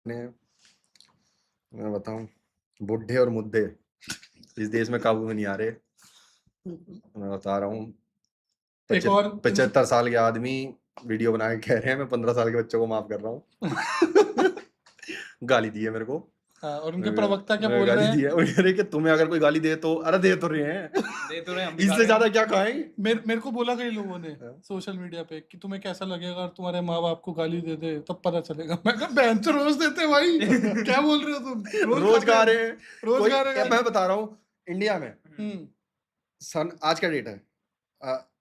ने मैं बताऊं, बुड्ढे और मुद्दे इस देश में काबू में नहीं आ रहे। मैं बता रहा हूँ, एक और 75 साल के आदमी वीडियो बना के कह रहे हैं मैं 15 साल के बच्चों को माफ कर रहा हूँ। गाली दी है मेरे को। और उनके प्रवक्ता क्या बोल रहे गाली दी हैं? है उन्होंने कि तुम्हें अगर कोई गाली दे तो अरे दे तो रहे हैं, दे तो रहे हैं, हम भी इससे खा ज्यादा क्या कहें। मेरे को बोला कई लोगों ने सोशल मीडिया पे कि तुम्हें कैसा लगेगा अगर तुम्हारे माँ बाप को गाली दे दे, तब पता चलेगा। मैं कहा बहन तो रोज देते भाई, क्या बोल रहे हो तुम? रोज गा रहे हैं, रोज गा रहे हैं। मैं बता रहा हूँ इंडिया में हम्म आज का डेट है,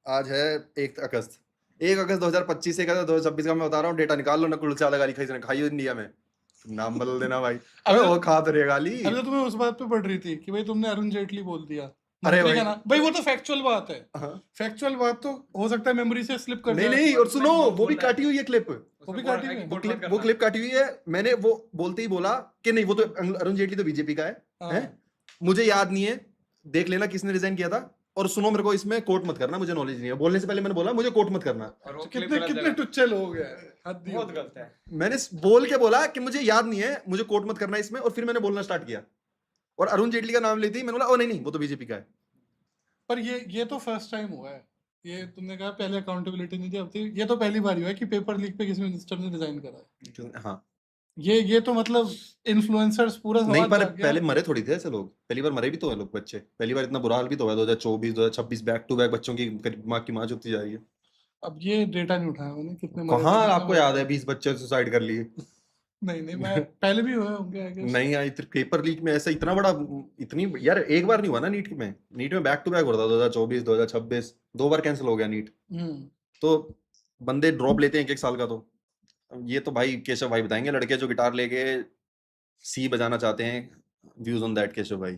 आज है 1 अगस्त 2025 से 2026 का मैं बता रहा हूँ डेटा निकाल लो ना। कुल ज्यादा गाली खाई है इंडिया में, नाम बदल देना भाई। अबे वो खा तो रही गाली। अरे तुम्हें उस बात पे पड़ रही थी कि भाई तुमने अरुण जेटली बोल दिया, अरे मंत्री का नाम। भाई वो तो फैक्चुअल बात है, हाँ। फैक्चुअल बात तो हो सकता है मेमोरी से स्लिप कर नहीं जाए। नहीं, और सुनो वो भी काटी हुई है क्लिप, वो भी काटी हुई है। वो क्लिप काटी हुई है। मैंने वो बोलते ही बोला कि नहीं वो तो अरुण जेटली तो बीजेपी का है? मुझे याद नहीं है, देख लेना किसने रिजाइन किया था। और सुनो मेरे को इसमें कोट मत करना, मुझे नॉलेज नहीं है। बोलने से पहले मैंने बोला मुझे कोट मत करना। कितने टुच्चे लोग हैं, बहुत गलत है। मैंने बोल के बोला कि मुझे याद नहीं है, मुझे कोट मत करना इसमें, और फिर मैंने बोलना स्टार्ट किया और अरुण जेटली का नाम लेती मैंने बोला ओ नहीं वो तो बीजेपी का है। पर ये तो फर्स्ट टाइम हुआ है। ये तुमने कहा पहले अकाउंटेबिलिटी नहीं थी, अब थी। ये तो पहली बार हुआ है कि पेपर लीक पे किसी मिनिस्टर ने रिजाइन करा है। हाँ ये तो मतलब इन्फ्लुएंसर्स पूरा नहीं, पर पहले मरे थोड़ी थे ऐसे लोग, पहली बार मरे भी तो है लोग बच्चे। पहली बार इतना बुरा हाल भी तो है 2024 2026 बैक टू बैक बच्चों की माँ चुपती जा रही है। अब ये डेटा नहीं उठाया मैंने कितने कहाँ आपको याद है 20 बच्चे सुसाइड कर लिए? नहीं मैं पहले भी हुए होंगे आई गेस। नहीं आई पेपर लीक में ऐसा इतना बड़ा, इतनी यार एक बार नहीं हुआ ना नीट में बैक टू बैक हो रहा था 2024 2026 2 बार कैंसिल हो गया नीट। तो बंदे ड्रॉप लेते हैं 1 साल का। तो ये तो भाई केशव भाई बताएंगे, लड़के जो गिटार लेके सी बजाना चाहते हैं। व्यूज ऑन दैट केशव भाई।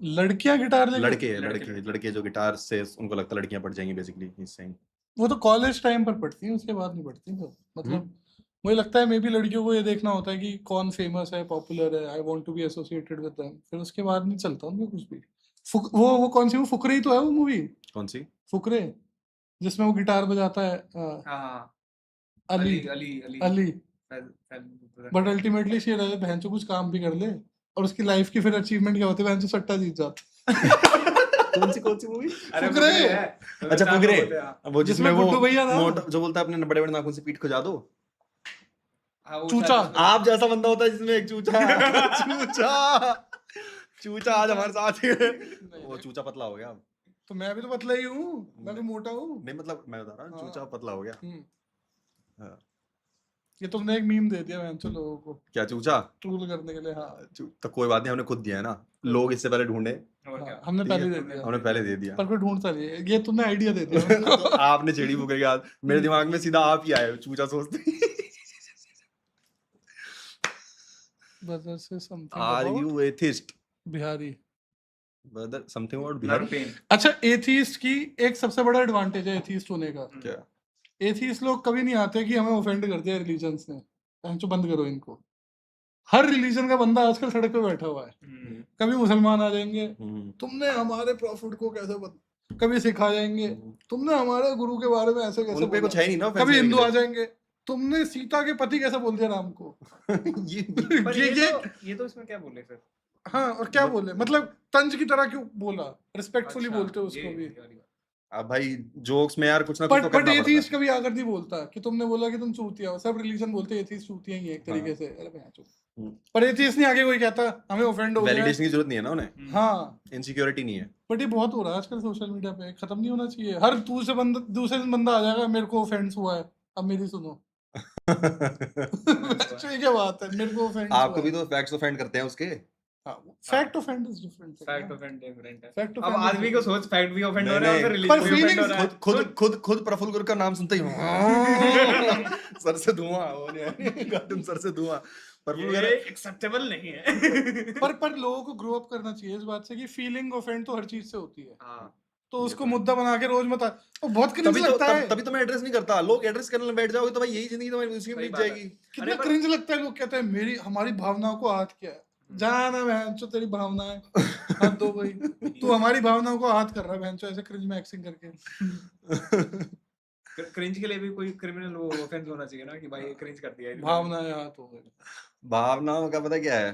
लड़कियां गिटार लेके? लड़के जो गिटार से उनको लगता है लड़कियां पढ़ जाएंगी बेसिकली इस सेइंग। वो तो कॉलेज टाइम पर पढ़ती हैं, उसके बाद नहीं पढ़ती। तो मतलब मुझे लगता है मे बी लड़कियों को ये देखना होता है कि कौन फेमस है, पॉपुलर है, I want to be associated with them, फिर उसके बाद नहीं चलता उनको कुछ भी। वो कौन सी, वो फुकरे ही तो है वो मूवी। कौन सी? फुकरे, जिसमें वो गिटार बजाता है। अली। बट अल्टीमेटली शी रहते बहन जो कुछ काम भी कर ले, और उसकी लाइफ की फिर अचीवमेंट क्या होती है, बहन जो सट्टा जीत जाता। कौन सी मूवी? फुकरे। अच्छा फुकरे, वो जिसमें वो भैया जो बोलता है अपने बड़े बड़े नाखून से पीठ खुजा दो। चूचा। आप जैसा बंदा होता है जिसमें एक चूचा आज हमारे साथ है। वो चूचा पतला हो गया। तो मैं भी तो पतला ही हूँ, मैं भी मोटा हूँ। नहीं मतलब मैं बता रहा हूँ चूचा पतला हो गया। ये तुमने एक मीम दे दिया बहन लोगों को। क्या चूचा? ट्रोल करने के लिए। हाँ तो कोई बात नहीं, हमने खुद दिया है ना। लोग इससे पहले ढूंढे, हमने पहले दे दिया। पर कोई ढूंढता नहीं है, ये तुमने आइडिया दे दिया। तो आपने छेड़ी फुकरे के बाद मेरे दिमाग में सीधा आप ही आए चूचा सोचते। Are you atheist? Bihari. Something about Bihari? अच्छा, एथीस्ट की एक सबसे बड़ा एडवांटेज है एथीस्ट होने का। क्या? एथीस्ट लोग कभी नहीं आते कि हमें ऑफेंड कर दिया रिलीजन्स ने, बंद करो इनको। हर रिलीजन का बंदा आजकल सड़क पे बैठा हुआ है। कभी मुसलमान आ जाएंगे, तुमने हमारे प्रॉफिट को कैसे कभी सिखा जाएंगे, तुमने हमारे गुरु के बारे में ऐसे कैसे कुछ है नहीं ना। कभी हिंदू आ जाएंगे, तुमने सीता के पति कैसे बोल दिया राम को। ये तो इसमें क्या बोले फिर? हाँ, और क्या बोले मतलब तंज की तरह क्यों बोला, रिस्पेक्टफुली बोलते हो उसको भी। अब भाई जोक्स में यार कुछ ना कुछ तो करना पड़ता है। बट एथीस्ट कभी आकर नहीं बोलता कि तुमने बोला कि तुम चूतिया हो। सब रिलीजन बोलते हैं एथीस्ट चूतिया ही है एक तरीके से। अरे मैं चूतिया, पर एथीस्ट नहीं आगे कोई कहता हमें ऑफेंड हो गया। वैलिडेशन की जरूरत नहीं है ना उन्हें। हाँ, इनसिक्योरिटी नहीं है। बट ये बहुत हो रहा है आजकल सोशल मीडिया पे, खत्म नहीं होना चाहिए। हर दूसरे दिन बंदा आ जाएगा मेरे को ऑफेंस हुआ है, अब मेरी सुनो। क्या बात है, मेरे को ऑफेंस हुआ। आपको भी तो फैक्ट्स ऑफेंड करते हैं उसके। Fact offend is different. Fact offend different है। फैक्ट अब आदमी को सोच, फैक्ट भी ऑफेंड हो रहा है और फिर रिलीजन भी ऑफेंड हो रहा है। खुद प्रफुल्ल गुरु का नाम सुनते ही सर से धुआं सर से धुआं। प्रफुल्ल गुरु एक्सेप्टेबल नहीं है। पर लोगों को ग्रो अप करना चाहिए इस बात से कि फीलिंग ऑफेंड तो हर चीज से होती है। हाँ, तो उसको मुद्दा बना के रोज मत बहुत क्रिंज लगता है। तभी तो मैं एड्रेस नहीं करता। लोग एड्रेस करने बैठ जाओगे तो भाई यही जिंदगी तुम्हारी उसी में बीत जाएगी। कितना क्रिंज लगता है। लोग कहते हैं हमारी भावनाओं को हाथ किया है। जाना बहन चो, तेरी भावनाएं हाथ दो भाई। तू हमारी भावनाओं को हाथ कर रहा है बहन चो, ऐसे क्रिंज में एक्टिंग करके। क्रिंज के लिए भी कोई क्रिमिनल वो ऑफेंस होना चाहिए ना कि भाई क्रिंज कर दिया है। भावना याद हो गई। भावनाओं का पता क्या है,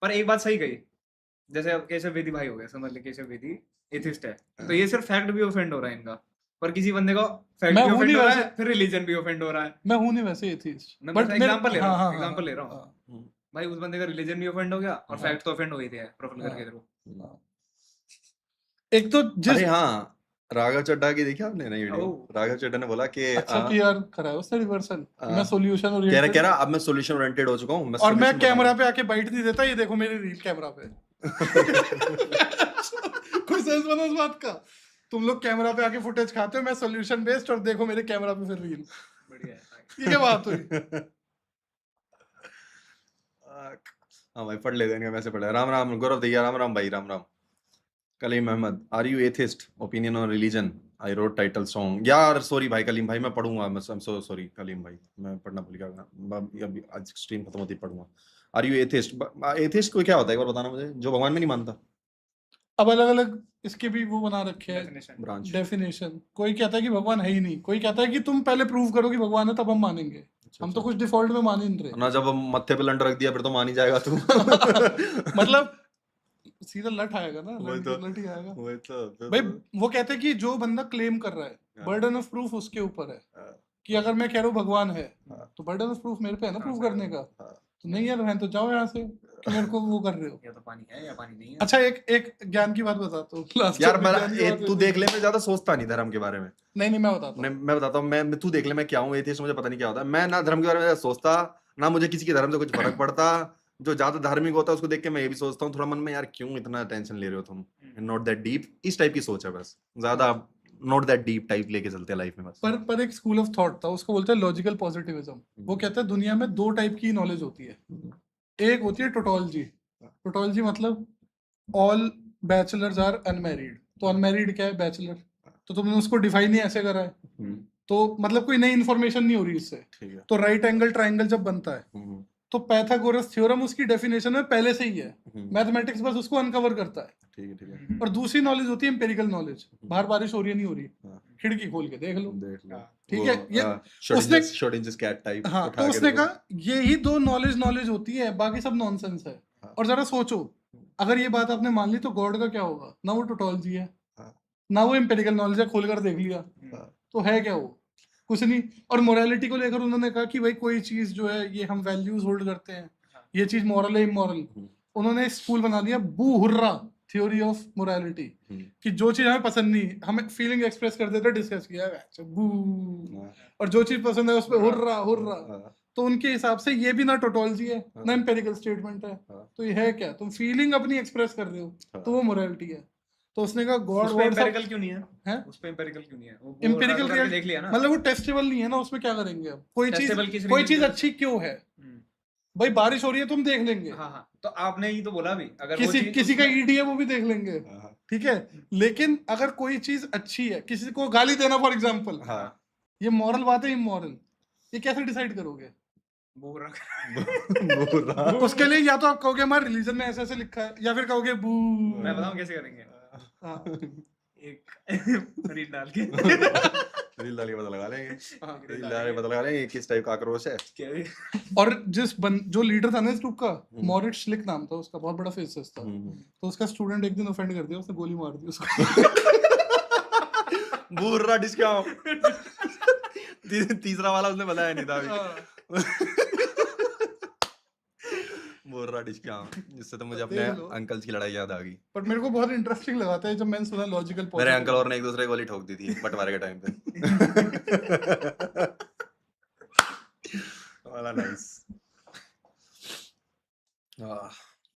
पर एक बात सही कही, जैसे अब केशव बेदी भाई हो गया, समझ ले केशव बेदी एथिस्ट है, तो ये सिर्फ फैक्ट भी ऑफेंड हो रहा है इनका, पर किसी बंदे को फैक्ट मैं भी हूँ ऑफेंड नहीं हो रहा है, वैसे, फिर रिलीजन भी ऑफेंड हो रहा है। मैं हूँ नहीं वैसे एथिस्ट, मैं बट बस एग्जांपल ले रहा हूँ, हाँ एग्जांपल ले रहा हूँ भाई, उस बंदे का रिलीजन भी ऑफेंड हो गया और फैक्ट तो ऑफेंड हो ही थे प्रोफेसर के थ्रू। एक तो जिस अरे हाँ, राघव चड्ढा की देखी आपने नई वीडियो? ओह। राघव चड्ढा ने बोला कि अच्छा कि यार कराया उसने रिवर्सल, मैं सॉल्यूशन कह ओरिएंटेड रहा अब मैं सॉल्यूशन ओरिएंटेड हो चुका हूँ, मैं और मैं solution कैमरा बताऊंगा। पे आके बाइट नहीं देता, ये देखो मेरी रील कैमरा पे। कोई सेंस बना उस बात का? तुम लोग कैमरा पे आके फुटेज खाते हो, मैं सॉल्यूशन बेस्ड, और देखो मेरे कैमरा पे फिर रील। बढ़िया है। ये क्या बात हुई? हाँ भाई, पढ़ लेते हैं, वैसे पढ़ा। राम राम गौरव भैया, राम राम भाई, Ram Ram. Kaleem Ahmed, are you atheist, opinion on religion, I wrote title song. यार सॉरी भाई कलीम भाई, मैं पढ़ूंगा, मैं सो सॉरी कलीम भाई, मैं पढ़ना भूल गया, अभी आज स्ट्रीम खत्म होती पढ़ूंगा। आर यू एथिस्ट, एथिस्ट को क्या होता है एक बार बताना मुझे, जो भगवान में नहीं मानता। अब अलग अलग इसके भी वो बना रखे हैं Definition। ब्रांच। डेफिनेशन। कोई कहता है कि भगवान है ही नहीं, कोई कहता है कि तुम पहले प्रूव करो कि भगवान है तब हम मानेंगे। हम तो कुछ डिफॉल्ट में मान ही नहीं रहे ना, जब मत्थे पे लंड रख दिया फिर तो मान ही जाएगा तू। मतलब सीधा लट आएगा ना, वही लट तो, लट ही आएगा वही तो भाई। वो कहते हैं कि जो बंदा क्लेम कर रहा है, हाँ। बर्डन ऑफ प्रूफ उसके ऊपर है, हाँ। कि अगर मैं कह रहा हूँ भगवान है हाँ। तो बर्डन ऑफ प्रूफ मेरे पे है ना, प्रूव हाँ, करने का। हाँ। तो नहीं यार बहन, तो जाओ यहाँ से, कि मेरे को वो कर रहे हो। या तो पानी है या पानी नहीं है। अच्छा एक ज्ञान की बात बताता हूँ लास्ट। यार तू देख ले, मैं ज्यादा सोचता नहीं धर्म के बारे में। नहीं मैं बताता हूँ। मैं बताता हूँ, मैं तू देख ले मैं क्या हूँ, एथिस्ट मुझे पता नहीं क्या होता है। मैं ना धर्म के बारे में ज्यादा सोचता, ना मुझे किसी के धर्म से कुछ फर्क पड़ता। जो ज्यादा धार्मिक होता है उसको देख के मैं ये भी सोचता हूँ थोड़ा मन में, यार क्यों इतना टेंशन ले रहे हो तुम, नॉट दैट डीप, इस टाइप की सोच है बस, ज्यादा नॉट दैट डीप टाइप लेके चलते हैं लाइफ में बस। पर एक स्कूल ऑफ थॉट था, उसको बोलते हैं लॉजिकल पॉजिटिविज्म। वो कहता है दुनिया में दो टाइप की नॉलेज होती है। एक होती है टोटोलॉजी। टोटोलॉजी मतलब ऑल बैचलर्स आर अनमैरिड। तो अनमैरिड क्या है? बैचलर। तो तुमने उसको डिफाइन ही ऐसे करा है, तो मतलब कोई नई इन्फॉर्मेशन नहीं हो रही इससे। तो राइट एंगल ट्राइंगल जब बनता है तो पाइथागोरस थ्योरम उसकी डेफिनेशन में पहले से ही है, मैथमेटिक्स बस उसको अनकवर करता है। ठीक है। और दूसरी नॉलेज होती है एम्पिरिकल नॉलेज। बाहर बारिश हो रही है नहीं हो रही, खिड़की खोल के देख लो, ठीक है। ये उसने श्रोडिंजर्स कैट टाइप। हाँ, तो उसने कहा यही दो नॉलेज होती है, बाकी सब नॉनसेंस है। और जरा सोचो, अगर ये बात आपने मान ली तो गॉड का क्या होगा? ना वो टोटोलॉजी है ना वो एम्पिरिकल नॉलेज है, खोलकर देख लिया तो है क्या? वो कुछ नहीं। और मोरालिटी को लेकर उन्होंने कहा कि भाई कोई चीज जो है, ये हम वैल्यूज होल्ड करते हैं, ये चीज मॉरल है इमोरल। उन्होंने स्कूल बना दिया बू हुर्रा थ्योरी ऑफ मोरालिटी, कि जो चीज हमें पसंद नहीं, हमें फीलिंग एक्सप्रेस कर देते, डिस्कस किया बू, और जो चीज पसंद है उस पर हुर्रा हुर्रा। तो उनके हिसाब से ये भी ना टोटोलॉजी है ना एम्पिरिकल स्टेटमेंट है, तो ये है क्या? तुम फीलिंग अपनी एक्सप्रेस कर रहे हो तो वो मोरालिटी है। तो उसने कहा गॉड उस पे एम्पिरिकल क्यों नहीं है? हैं? उस पे एम्पिरिकल क्यों नहीं है? वो एम्पिरिकल करके देख लिया ना, मतलब वो टेस्टेबल नहीं है ना, उसमें क्या करेंगे अब? कोई Testable किस चीज reason से? अच्छी क्यों है? भाई बारिश हो रही है तुम देख लेंगे, हाँ, तो आपने ही तो बोला भी, अगर वो चीज किसी का ईडी है वो भी देख लेंगे, ठीक है। लेकिन अगर कोई चीज अच्छी है, किसी को गाली देना फॉर एग्जाम्पल, ये मॉरल बात है इमोरल, ये कैसे डिसाइड करोगे? उसके लिए या तो आप कहोगे हमारे रिलीजन में ऐसे ऐसे लिखा है, या फिर कहोगे बू। मैं बताऊं कैसे करेंगे? एक रील डाल के पता लगा लेंगे किस टाइप का आक्रोश है। और जो लीडर था ना इस ग्रुप का, मॉरिट श्लिक नाम था उसका, बहुत बड़ा फेसिस्ट था। तो उसका स्टूडेंट एक दिन ऑफेंड कर दिया, उसने गोली मार दी उसको। बुर्रा डिस्काउंट। तीसरा वाला उसने बताया नहीं था। बुर्रा डिस्काउंट, जिससे तो मुझे अपने अंकल्स की लड़ाई याद आ गई। पर मेरे को बहुत इंटरेस्टिंग लगा था जब मैंने सुना लॉजिकल। मेरे अंकल और ने एक दूसरे को गोली ठोक दी थी बंटवारे के टाइम पे। वाला नाइस।